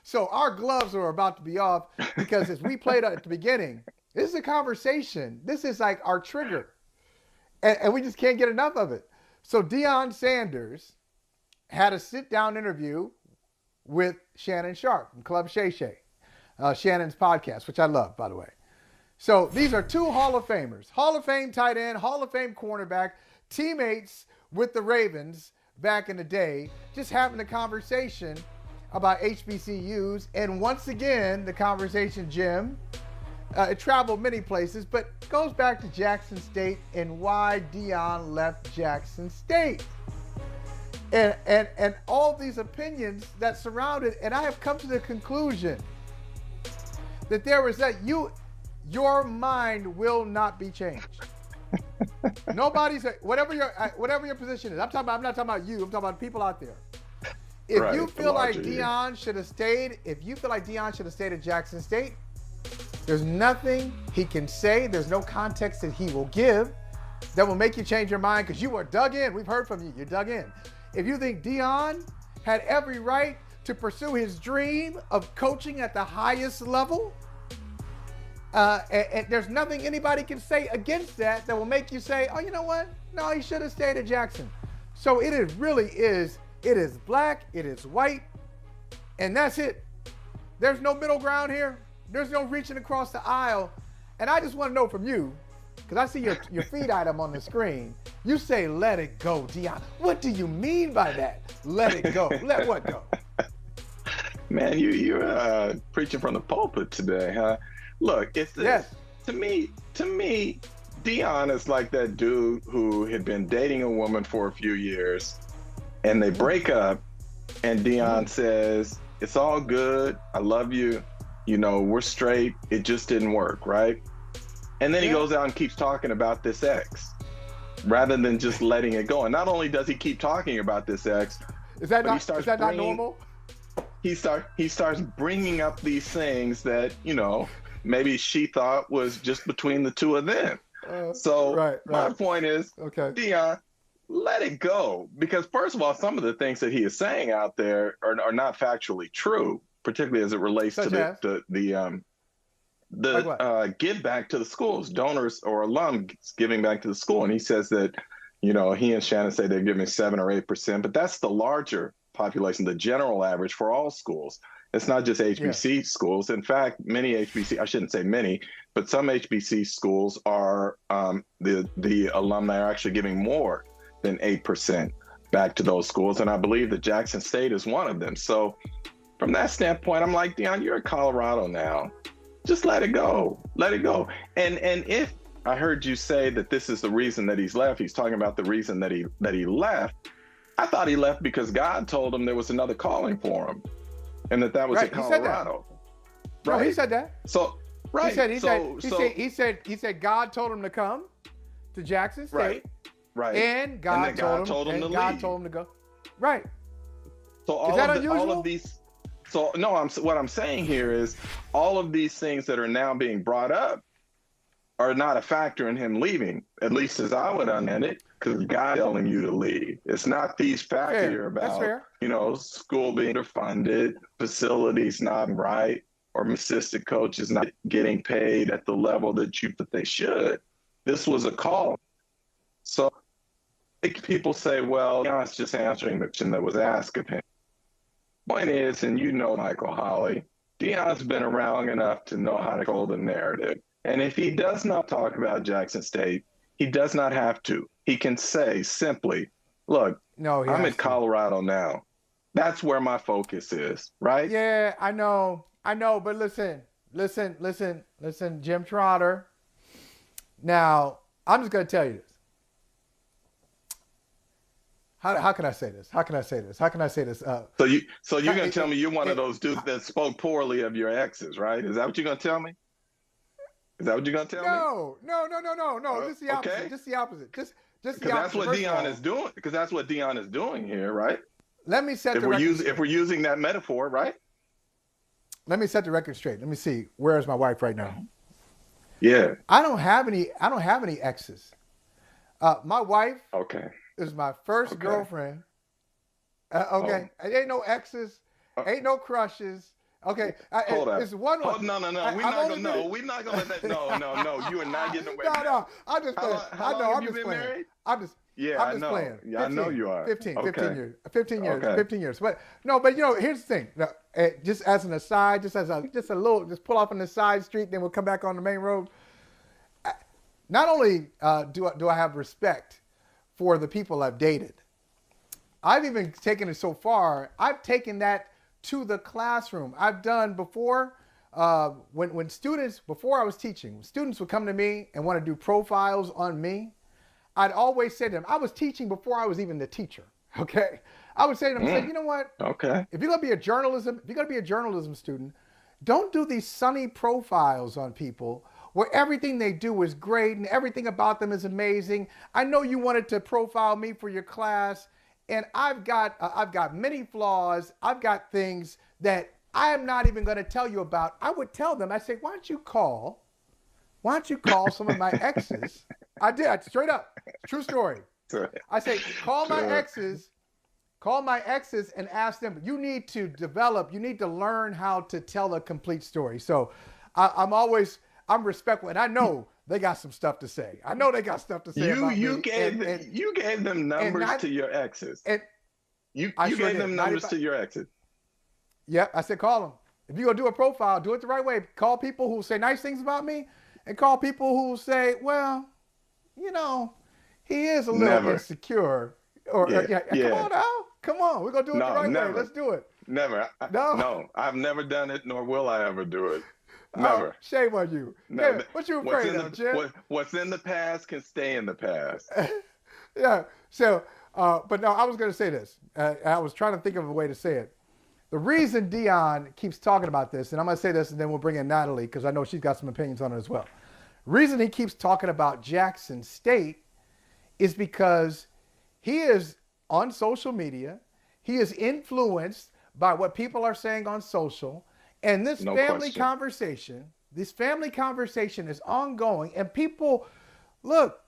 So our gloves are about to be off because as we played at the beginning, this is a conversation. This is like our trigger. And we just can't get enough of it. So Deion Sanders had a sit-down interview with Shannon Sharpe from Club Shay Shay, Shannon's podcast, which I love, by the way. So these are two Hall of Famers, Hall of Fame tight end, Hall of Fame cornerback, teammates with the Ravens back in the day, just having a conversation about HBCUs. And once again, the conversation, Jim, it traveled many places, but goes back to Jackson State and why Deion left Jackson State. And all these opinions that surround it. And I have come to the conclusion that there was that your mind will not be changed. Nobody's, whatever your position is. I'm not talking about you. I'm talking about people out there. If you feel like Deion should have stayed, at Jackson State, there's nothing he can say. There's no context that he will give that will make you change your mind because you are dug in. We've heard from you. You're dug in. If you think Deion had every right to pursue his dream of coaching at the highest level, and there's nothing anybody can say against that will make you say, oh, you know what? No, he should have stayed at Jackson. So it is black, it is white, and that's it. There's no middle ground here. There's no reaching across the aisle. And I just want to know from you, because I see your feed item on the screen. You say, let it go, Deion. What do you mean by that? Let it go. Let what go? Man, you're preaching from the pulpit today, huh? Look, it's this. Yes. To me, Deion is like that dude who had been dating a woman for a few years, and they break up, and Deion says, it's all good. I love you. You know, we're straight. It just didn't work, right? And then he goes out and keeps talking about this ex rather than just letting it go. And not only does he keep talking about this ex, is that not normal? He starts bringing up these things that, you know, maybe she thought was just between the two of them. My point is, Deion, let it go. Because first of all, some of the things that he is saying out there are not factually true, particularly as it relates to the give back to the schools, donors or alums giving back to the school. And he says that, you know, he and Shannon say they're giving 7 or 8%, but that's the larger population, the general average for all schools. It's not just HBC schools. In fact, I shouldn't say many, but some HBC schools are, the alumni are actually giving more than 8% back to those schools. And I believe that Jackson State is one of them. So from that standpoint, I'm like, Deion, you're in Colorado now. Just let it go. Let it go. And if I heard you say that this is the reason that he's left, he's talking about the reason that he left. I thought he left because God told him there was another calling for him, and that was at Colorado. Right? No, he said that. So right. He said God told him to come to Jackson State. Right. And God told him to go. Right. So is that unusual? All of these. So no, what I'm saying here is all of these things that are now being brought up are not a factor in him leaving, at least as I would understand it, because God telling you to leave. It's not these factors here about, you know, school being underfunded, facilities not right, or assistant coaches not getting paid at the level that they should. This was a call. So people say, well, Deion's just answering the question that was asked of him. Point is, and you know Michael Holley, Deion's been around enough to know how to control the narrative. And if he does not talk about Jackson State, he does not have to. He can say simply, look, I'm in Colorado now. That's where my focus is, right? Yeah, I know. But listen, Jim Trotter. Now, I'm just going to tell you this. How can I say this? So you're going to tell me you're one of those dudes that spoke poorly of your exes, right? Is that what you're going to tell me? No. This is the opposite. Okay. Just the opposite. Just the opposite. That's what Deion is doing. Because that's what Deion is doing here, right? Let me set if we're using that metaphor, right? Let me set the record straight. Let me see. Where is my wife right now? Yeah. I don't have any exes. My wife. Okay. Is my first girlfriend. It ain't no exes, ain't no crushes, Okay, Hold up. it's one. Hold, no. We're I'm not only gonna. No, we're not gonna let that. No. You are not getting away. No. I'm just playing. How long have you been married? I'm just. Yeah, I'm I just know. playing. Yeah, I know you are. 15 Okay. years. 15 years. Okay. 15 years. But no, but here's the thing. Just as an aside, just a little, just pull off on the side street, then we'll come back on the main road. Not only do I have respect for the people I've dated, I've even taken it so far. I've taken that to the classroom. I've done before when students, before I was teaching, students would come to me and want to do profiles on me. I'd always say to them, I was teaching before I was even the teacher. Okay, I would say to them, say, you know what? Okay. If you're gonna be a journalism student, don't do these sunny profiles on people where everything they do is great and everything about them is amazing. I know you wanted to profile me for your class, and I've got many flaws. I've got things that I am not even going to tell you about. I would tell them, I say, why don't you call some of my exes? I did, straight up, true story. I say, call my exes and ask them, you need to learn how to tell a complete story. So I'm respectful, and I know they got some stuff to say. I know they got stuff to say about me. You gave them numbers to your exes. And you gave them numbers to your exes. Yep, I said call them. If you're going to do a profile, do it the right way. Call people who say nice things about me, and call people who say, well, he is a little insecure. Or come on now. Come on. We're going to do it the right way. Let's do it. Never. No, I've never done it, nor will I ever do it. Never. Shame on you. Never. What you afraid of, Jim? What's in the past can stay in the past. Yeah. So, but no, I was going to say this. I was trying to think of a way to say it. The reason Deion keeps talking about this, and I'm going to say this and then we'll bring in Natalie because I know she's got some opinions on it as well. The reason he keeps talking about Jackson State is because he is on social media. He is influenced by what people are saying on social. And this family conversation is ongoing. And people, look,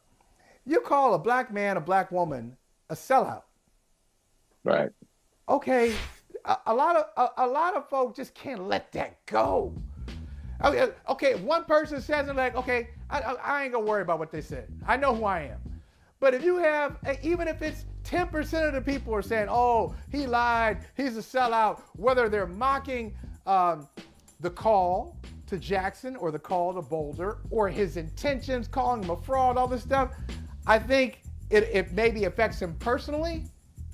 you call a black man, a black woman, a sellout. Right. Okay. A lot of folks just can't let that go. Okay, if one person says it, like, okay, I ain't gonna worry about what they said. I know who I am. But if you have, even if it's 10% of the people are saying, oh, he lied, he's a sellout, whether they're mocking the call to Jackson or the call to Boulder or his intentions, calling him a fraud, all this stuff, I think it maybe affects him personally,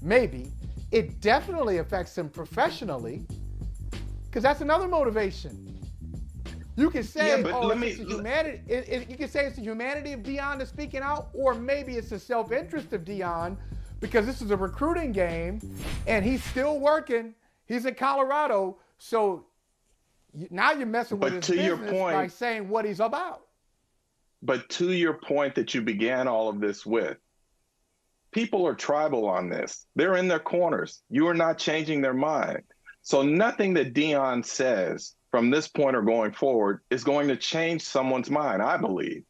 maybe. It definitely affects him professionally, because that's another motivation. You can say, it's the humanity. You can say it's the humanity of Deion that's speaking out, or maybe it's the self-interest of Deion, because this is a recruiting game, and he's still working. He's in Colorado, so now you're messing with his business by saying what he's about. But to your point that you began all of this with, people are tribal on this. They're in their corners. You are not changing their mind. So nothing that Deion says from this point or going forward is going to change someone's mind, I believe.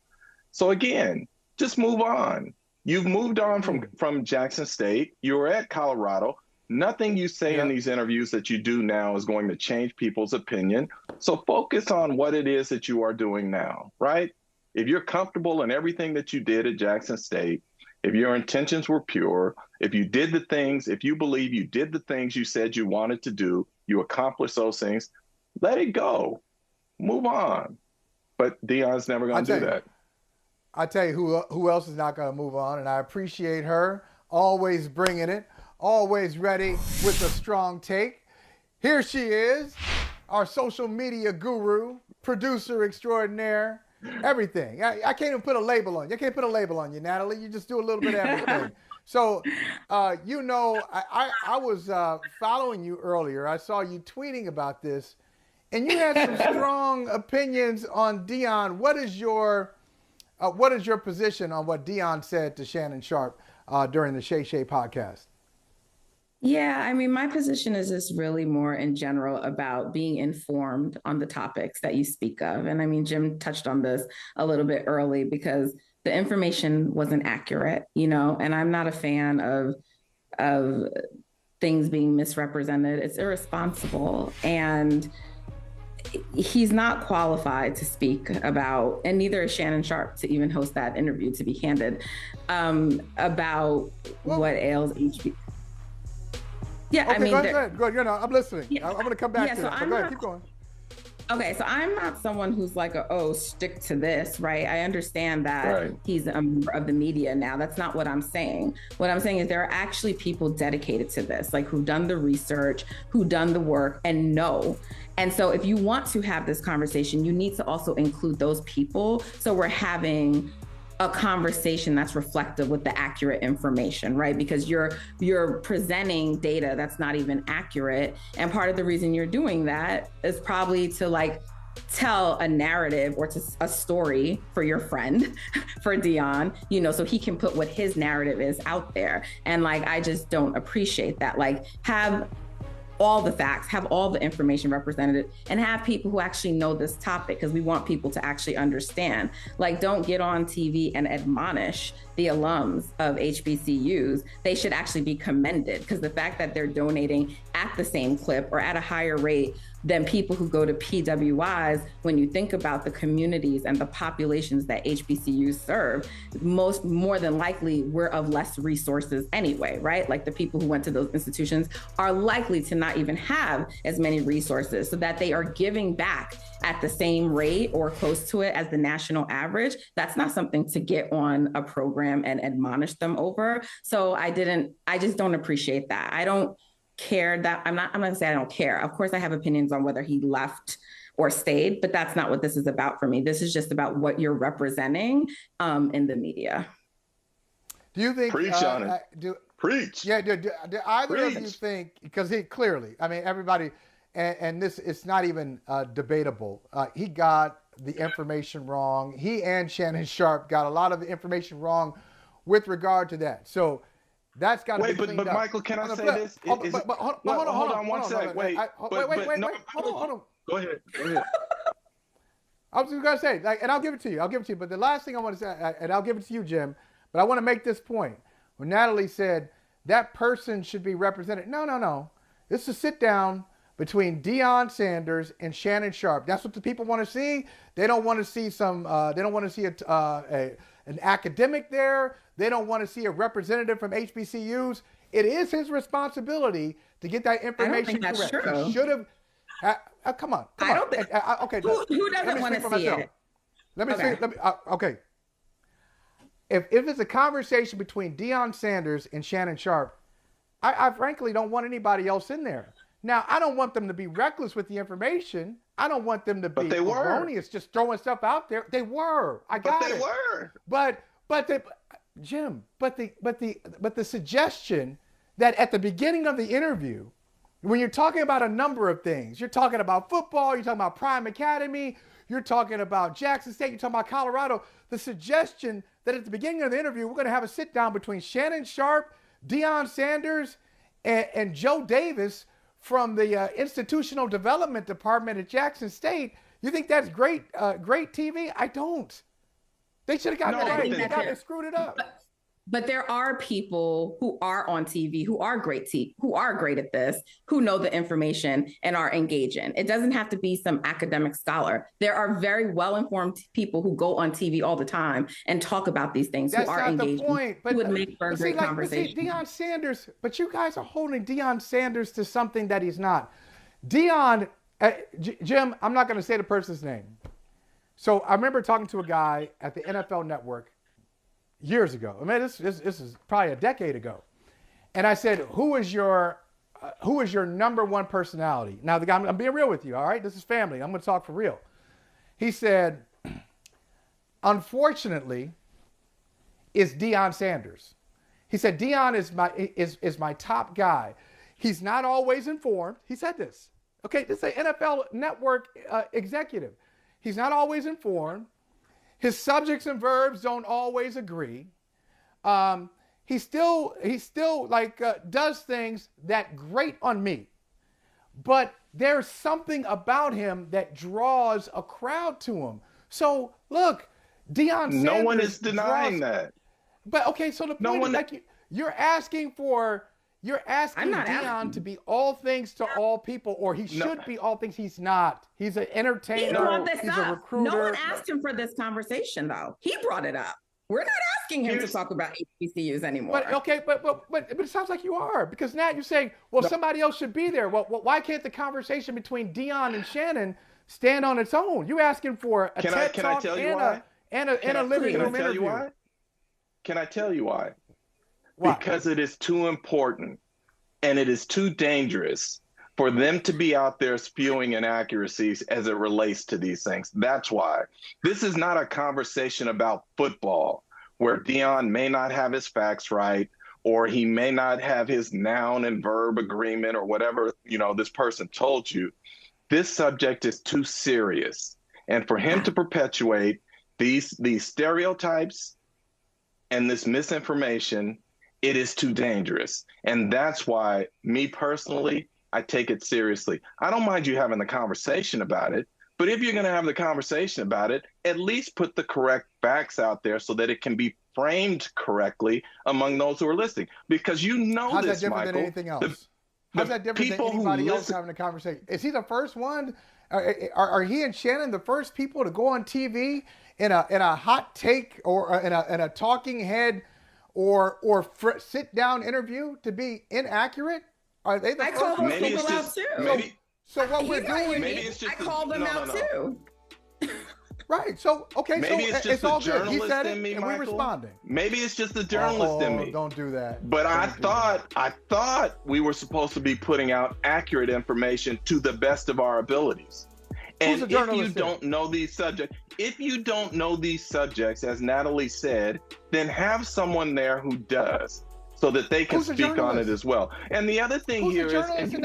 So again, just move on. You've moved on from Jackson State. You're at Colorado. Nothing you say in these interviews that you do now is going to change people's opinion. So focus on what it is that you are doing now, right? If you're comfortable in everything that you did at Jackson State, if your intentions were pure, if you did the things, if you believe you did the things you said you wanted to do, you accomplished those things, let it go. Move on. But Deion's never going to do that. I tell you who else is not going to move on, and I appreciate her always bringing it, always ready with a strong take. Here she is, our social media guru, producer extraordinaire, everything. I can't even put a label on you. I can't put a label on you, Natalie. You just do a little bit of everything. So, I was following you earlier. I saw you tweeting about this, and you had some strong opinions on Deion. What is your position on what Deion said to Shannon Sharpe during the Shay Shay podcast? Yeah, I mean, my position is just really more in general about being informed on the topics that you speak of. And I mean, Jim touched on this a little bit early because the information wasn't accurate, and I'm not a fan of things being misrepresented. It's irresponsible. And, he's not qualified to speak about, and neither is Shannon Sharp to even host that interview, to be candid, about what ails HB. Yeah, okay, I mean, go ahead. Go ahead. You know, I'm listening. Yeah, I'm going to come back to that. But go ahead, keep going. Okay, so I'm not someone who's like, stick to this, right? I understand that he's a member of the media now. That's not what I'm saying. What I'm saying is there are actually people dedicated to this, like who've done the research, who've done the work and know. And so if you want to have this conversation, you need to also include those people. So we're having a conversation that's reflective with the accurate information, right? Because you're presenting data that's not even accurate. And part of the reason you're doing that is probably to like tell a narrative or to a story for your friend, for Deion, you know, so he can put what his narrative is out there. And like, I just don't appreciate that. Like, have all the facts, have all the information represented, and have people who actually know this topic, because we want people to actually understand. Like, don't get on TV and admonish the alums of HBCUs. They should actually be commended, because the fact that they're donating at the same clip or at a higher rate than people who go to PWIs, when you think about the communities and the populations that HBCUs serve, more than likely we're of less resources anyway, right? Like the people who went to those institutions are likely to not even have as many resources, so that they are giving back at the same rate or close to it as the national average. That's not something to get on a program and admonish them over. So I just don't appreciate that. I don't care that I'm not gonna say I don't care. Of course, I have opinions on whether he left or stayed, but that's not what this is about for me. This is just about what you're representing in the media. Do you think preach on it? Preach. Yeah, do either of you think, because he clearly, I mean, everybody, and this, it's not even debatable. He got the information wrong. He and Shannon Sharp got a lot of the information wrong with regard to that. So that's got to be cleaned up. But Michael, can I say this? Hold on one second. Wait. Hold on. Go ahead. I was just gonna say, like, and I'll give it to you. But the last thing I want to say, and I'll give it to you, Jim. But I want to make this point. When Natalie said that person should be represented, no. This is a sit down between Deion Sanders and Shannon Sharp. That's what the people want to see. They don't want to see They don't want to see an academic there. They don't want to see a representative from HBCUs. It is his responsibility to get that information correct. He should have. Come on. I don't think. Okay. Who doesn't want to see it? Let me see. Okay. If it's a conversation between Deion Sanders and Shannon Sharp, I frankly don't want anybody else in there. Now, I don't want them to be reckless with the information. I don't want them to be erroneous, just throwing stuff out there. They were. I got it. But Jim, the suggestion that at the beginning of the interview, when you're talking about a number of things, you're talking about football, you're talking about Prime Academy, you're talking about Jackson State, you're talking about Colorado, the suggestion that at the beginning of the interview, we're going to have a sit down between Shannon Sharp, Deion Sanders, and Joe Davis from the Institutional Development Department at Jackson State. You think that's great TV? I don't. They should have gotten it right. They screwed it up. But there are people who are on TV, who are great at this, who know the information and are engaging. It doesn't have to be some academic scholar. There are very well-informed people who go on TV all the time and talk about these things, who are engaging. That's not the point. But, who would make for a great conversation. Deion Sanders, but you guys are holding Deion Sanders to something that he's not. Deion, Jim, I'm not going to say the person's name. So I remember talking to a guy at the NFL Network years ago. I mean, this is probably a decade ago. And I said, who is your number one personality? Now, the guy, I'm being real with you, all right? This is family. I'm going to talk for real. He said, unfortunately, it's Deion Sanders. He said, Deion is my top guy. He's not always informed. He said this. Okay, this is an NFL Network executive. He's not always informed. His subjects and verbs don't always agree. He still does things that grate on me. But there's something about him that draws a crowd to him. So look, Deion Sanders. No one is denying that. But okay, so the point is, like, you're asking for You're asking Deion to be all things to all people, or he should be all things. He's not. He's an entertainer. He brought this He's up. a recruiter. No one asked him for this conversation, though. He brought it up. We're not asking him to talk about HBCUs anymore. But it sounds like you are, because now you're saying, well, somebody else should be there. Well, why can't the conversation between Deion and Shannon stand on its own? You asking for a TED Talk and a living room interview. Can I tell you why? Because it is too important and it is too dangerous for them to be out there spewing inaccuracies as it relates to these things. That's why. This is not a conversation about football where Deion may not have his facts right, or he may not have his noun and verb agreement or whatever, this person told you. This subject is too serious. And for him to perpetuate these stereotypes and this misinformation, it is too dangerous. And that's why, me personally, I take it seriously. I don't mind you having the conversation about it, but if you're going to have the conversation about it, at least put the correct facts out there so that it can be framed correctly among those who are listening. Because How's this, that different Michael, than anything else? How's that different than anybody else having a conversation? Is he the first one? Are he and Shannon the first people to go on TV in a hot take or in a talking head or sit down interview to be inaccurate? Are they the first? I call those people out too. So what we're doing? Maybe it's just I call them out too. Right. So okay. Maybe it's all the good. He said journalist in it, me, and Michael. we're responding. Maybe it's just the journalist in me. Don't do that. But I thought we were supposed to be putting out accurate information to the best of our abilities. And if you don't know these subjects, as Natalie said, then have someone there who does, so that they can speak on it as well. And the other thing here is, and you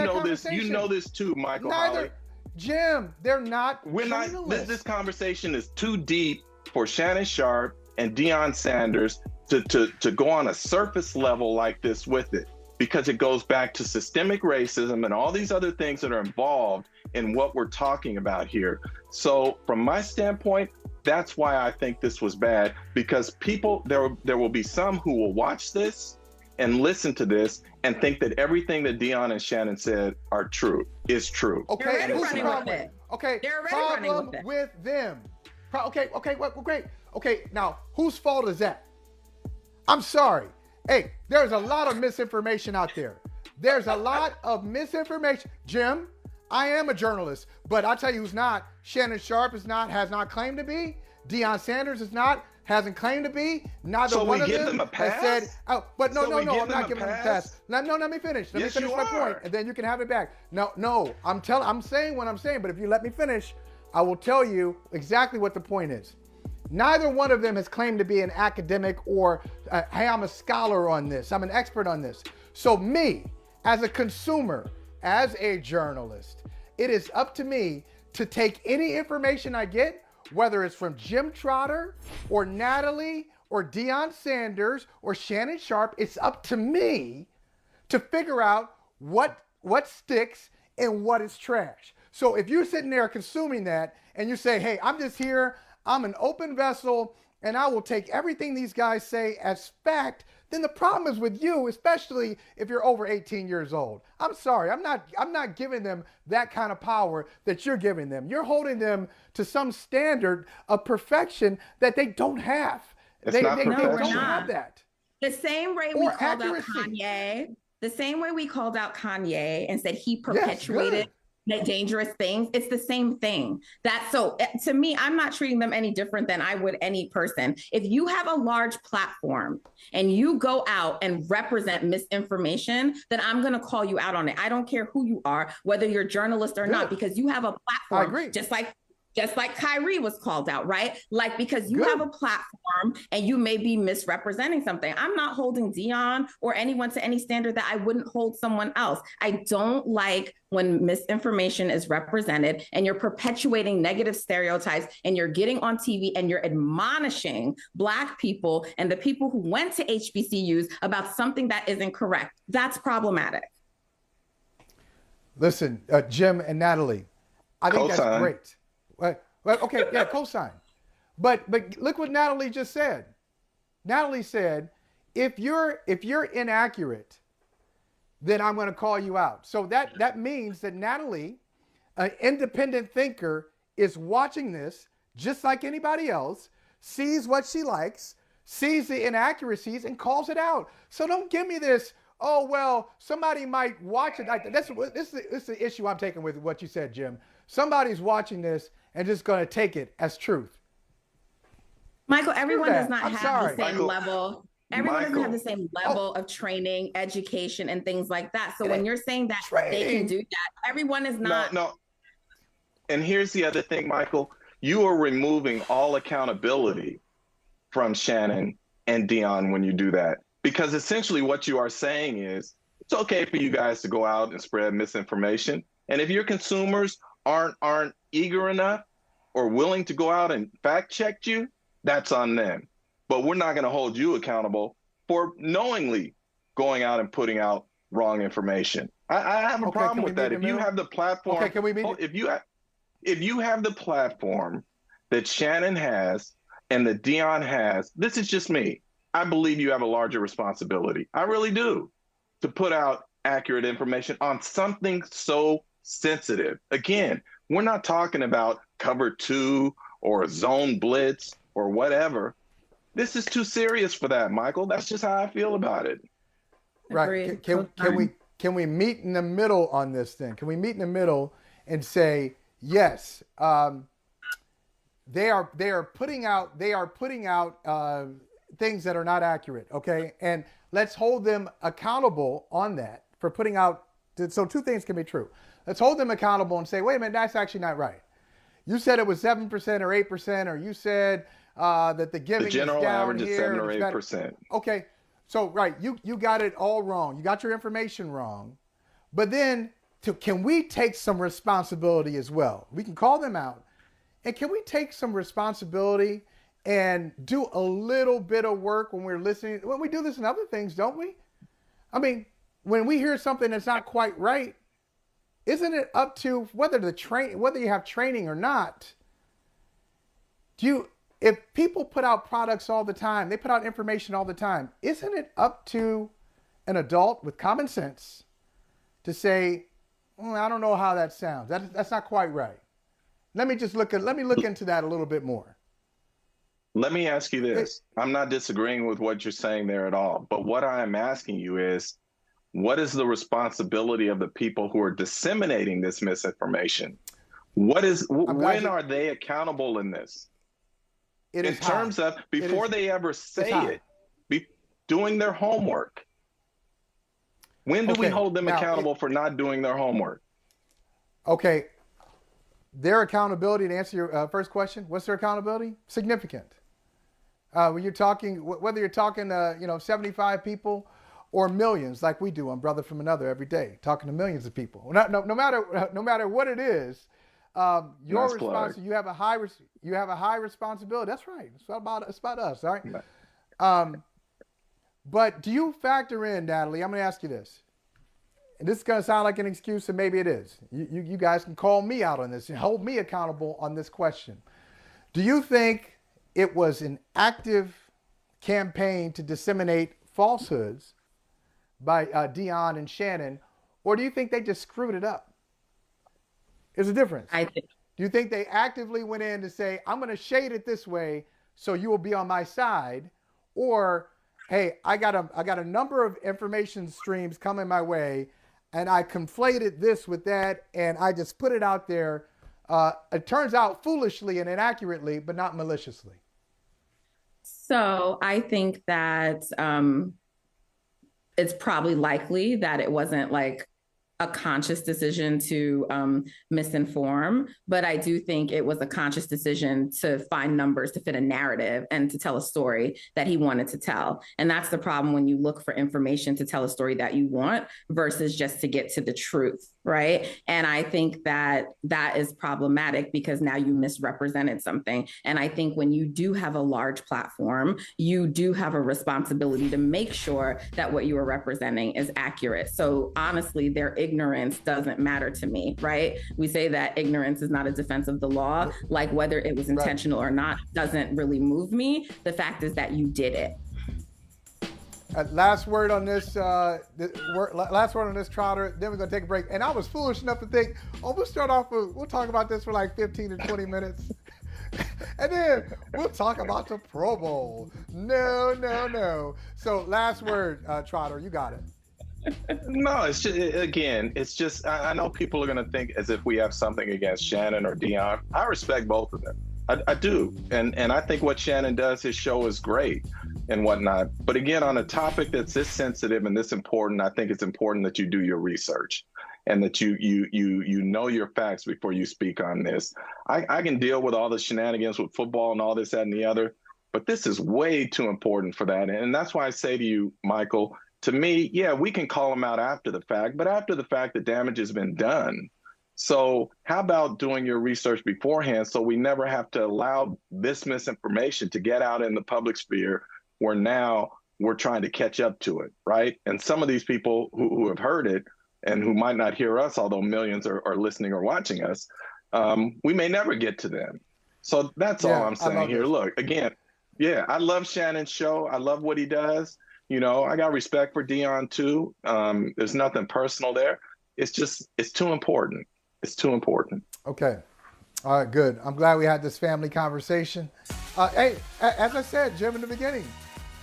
know this too, Michael. Holley. Jim, they're not. This conversation is too deep for Shannon Sharpe and Deion Sanders to go on a surface level like this with it, because it goes back to systemic racism and all these other things that are involved in what we're talking about here. So from my standpoint, that's why I think this was bad, because people, there will be some who will watch this and listen to this and think that everything that Deion and Shannon said is true. Okay, they're already running with it. Okay, they're already problem running with them. Okay, great. Okay, now whose fault is that? I'm sorry. Hey, there's a lot of misinformation out there. There's a lot of misinformation. Jim, I am a journalist, but I'll tell you who's not. Shannon Sharpe has not claimed to be. Deion Sanders hasn't claimed to be. Neither one of them has said, I'm not giving them a pass. Let me finish. Let me finish my point, and then you can have it back. No, I'm saying what I'm saying, but if you let me finish, I will tell you exactly what the point is. Neither one of them has claimed to be an academic or, hey, I'm a scholar on this. I'm an expert on this. So me, as a consumer, as a journalist, it is up to me to take any information I get, whether it's from Jim Trotter or Natalie or Deion Sanders or Shannon Sharpe. It's up to me to figure out what sticks and what is trash. So if you're sitting there consuming that and you say, hey, I'm just here, I'm an open vessel, and I will take everything these guys say as fact, then the problem is with you, especially if you're over 18 years old. I'm sorry, I'm not giving them that kind of power that you're giving them. You're holding them to some standard of perfection that they don't have. They don't have that. The same way we called out Kanye, the same way we called out Kanye and said he perpetuated dangerous things, it's the same thing. So to me, I'm not treating them any different than I would any person. If you have a large platform and you go out and represent misinformation, then I'm going to call you out on it. I don't care who you are, whether you're a journalist or not, because you have a platform. I agree. Just like Kyrie was called out, right? Like, because you have a platform and you may be misrepresenting something. I'm not holding Deion or anyone to any standard that I wouldn't hold someone else. I don't like when misinformation is represented and you're perpetuating negative stereotypes and you're getting on TV and you're admonishing Black people and the people who went to HBCUs about something that isn't correct. That's problematic. Listen, Jim and Natalie, I think that's great. Okay, yeah, cosign. But look what Natalie just said. Natalie said, if you're inaccurate, then I'm going to call you out. So that means that Natalie, an independent thinker, is watching this just like anybody else, sees what she likes, sees the inaccuracies, and calls it out. So don't give me this, oh, well, somebody might watch it. This is the issue I'm taking with what you said, Jim. Somebody's watching this and just going to take it as truth. Michael, everyone does not have the same Michael, level. Everyone doesn't have the same level of training, education, and things like that. So when you're saying that they can do that, everyone is not. No. And here's the other thing, Michael. You are removing all accountability from Shannon and Deion when you do that. Because essentially what you are saying is, it's okay for you guys to go out and spread misinformation. And if your consumers aren't eager enough or willing to go out and fact check you, that's on them. But we're not going to hold you accountable for knowingly going out and putting out wrong information. I have a problem with that. If you have the platform, if you have the platform that Shannon has and that Deion has, this is just me. I believe you have a larger responsibility. I really do, to put out accurate information on something so sensitive. Again, we're not talking about cover 2 or zone blitz or whatever. This is too serious for that, Michael. That's just how I feel about it. Right. Can we meet in the middle on this thing? Can we meet in the middle and say, yes, they are putting out things that are not accurate, okay? And let's hold them accountable on that for putting out. So two things can be true. Let's hold them accountable and say, wait a minute, that's actually not right. You said it was 7% or 8%, or you said that the giving is down here. The general average is 7 or 8%. Okay, so right, you got it all wrong. You got your information wrong. But then, can we take some responsibility as well? We can call them out. And can we take some responsibility and do a little bit of work when we're listening? When we do this in other things, don't we? I mean, when we hear something that's not quite right, isn't it up to whether you have training or not? If people put out products all the time, they put out information all the time, isn't it up to an adult with common sense to say, I don't know how that sounds. That's not quite right. Let me look into that a little bit more. Let me ask you this. I'm not disagreeing with what you're saying there at all. But what I am asking you is, what is the responsibility of the people who are disseminating this misinformation? When are they accountable in this? In terms of before they ever say it, doing their homework. When do we hold them accountable for not doing their homework? Okay. Their accountability, to answer your first question, what's their accountability? Significant. When you're talking, whether you're talking 75 people or millions, like we do on Brother from Another every day, talking to millions of people. No matter what it is, your responsibility. You have a high responsibility. That's right. It's about us. All right. Yeah. But do you factor in, Natalie? I'm going to ask you this. And this is going to sound like an excuse, and maybe it is. You guys can call me out on this and hold me accountable on this question. Do you think it was an active campaign to disseminate falsehoods by Deion and Shannon, or do you think they just screwed it up? There's a difference. Do you think they actively went in to say, I'm going to shade it this way so you will be on my side, or hey, I got a number of information streams coming my way, and I conflated this with that, and I just put it out there. It turns out foolishly and inaccurately, but not maliciously. So I think that it's probably likely that it wasn't like a conscious decision to misinform, but I do think it was a conscious decision to find numbers to fit a narrative and to tell a story that he wanted to tell. And that's the problem when you look for information to tell a story that you want versus just to get to the truth, right? And I think that that is problematic because now you misrepresented something. And I think when you do have a large platform, you do have a responsibility to make sure that what you are representing is accurate. So honestly, their ignorance doesn't matter to me, right? We say that ignorance is not a defense of the law, like whether it was intentional or not doesn't really move me. The fact is that you did it. Last word on this. Last word on this, Trotter. Then we're gonna take a break. And I was foolish enough to think, oh, we'll start off with, we'll talk about this for like 15 to 20 minutes, and then we'll talk about the Pro Bowl. No. So last word, Trotter. You got it. No, it's just, again, it's just, I know people are going to think as if we have something against Shannon or Deion. I respect both of them. I do. And I think what Shannon does, his show is great and whatnot. But again, on a topic that's this sensitive and this important, I think it's important that you do your research and that you know your facts before you speak on this. I can deal with all the shenanigans with football and all this, that, and the other, but this is way too important for that. And that's why I say to you, Michael, to me, yeah, we can call them out after the fact, but after the fact, the damage has been done. So how about doing your research beforehand so we never have to allow this misinformation to get out in the public sphere where now we're trying to catch up to it, right? And some of these people who have heard it and who might not hear us, although millions are listening or watching us, we may never get to them. So that's all I'm saying here. Look, again, yeah, I love Shannon's show. I love what he does. You know, I got respect for Deion too. There's nothing personal there. It's just, it's too important. It's too important. Okay. All right, good. I'm glad we had this family conversation. Hey, as I said, Jim, in the beginning,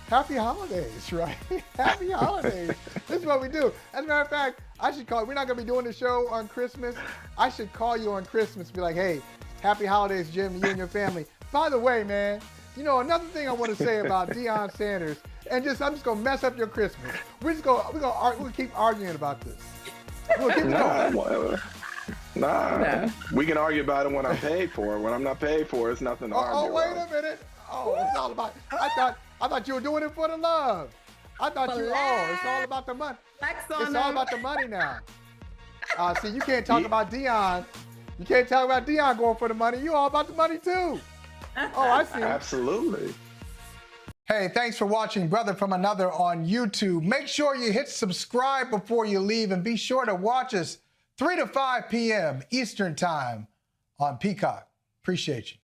happy holidays, right? Happy holidays. This is what we do. As a matter of fact, I should call, we're not going to be doing the show on Christmas. I should call you on Christmas and be like, hey, happy holidays, Jim, you and your family. By the way, man, you know, another thing I want to say about Deion Sanders, and I'm just gonna mess up your Christmas. We're gonna keep arguing about this. We'll keep going. Nah. We can argue about it when I'm paid for it. When I'm not paid for it, it's nothing to argue wait a minute. Oh, it's all about. I thought you were doing it for the love. I thought it's all about the money. It's all about the money now. See, you can't talk about Deion. You can't talk about Deion going for the money. You all about the money too. Oh, I see. Absolutely. Hey, thanks for watching Brother from Another on YouTube. Make sure you hit subscribe before you leave, and be sure to watch us 3 to 5 p.m. Eastern Time on Peacock. Appreciate you.